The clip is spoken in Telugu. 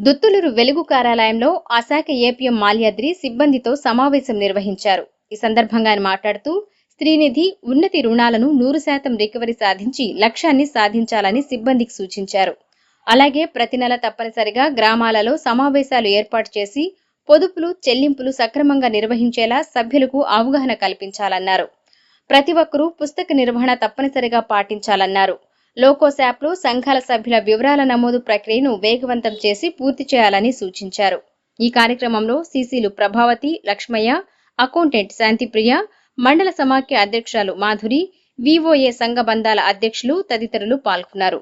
దుత్తులూరు వెలుగు కార్యాలయంలో ఆ శాఖ ఏపీఎం మాల్యాద్రి సిబ్బందితో సమావేశం నిర్వహించారు. ఈ సందర్భంగా ఆయన మాట్లాడుతూ స్త్రీనిధి, ఉన్నతి రుణాలను 100% రికవరీ సాధించి లక్ష్యాన్ని సాధించాలని సిబ్బందికి సూచించారు. అలాగే ప్రతి నెల తప్పనిసరిగా గ్రామాలలో సమావేశాలు ఏర్పాటు చేసి పొదుపులు, చెల్లింపులు సక్రమంగా నిర్వహించేలా సభ్యులకు అవగాహన కల్పించాలన్నారు. ప్రతి ఒక్కరూ పుస్తక నిర్వహణ తప్పనిసరిగా పాటించాలన్నారు. లోకోస్ యాప్లో సంఘాల సభ్యుల వివరాల నమోదు ప్రక్రియను వేగవంతం చేసి పూర్తి చేయాలని సూచించారు. ఈ కార్యక్రమంలో సీసీలు ప్రభావతి, లక్ష్మయ్య, అకౌంటెంట్ శాంతిప్రియ, మండల సమాఖ్య అధ్యక్షురాలు మాధురి, వివోఏ సంఘ బంధాల అధ్యక్షులు తదితరులు పాల్గొన్నారు.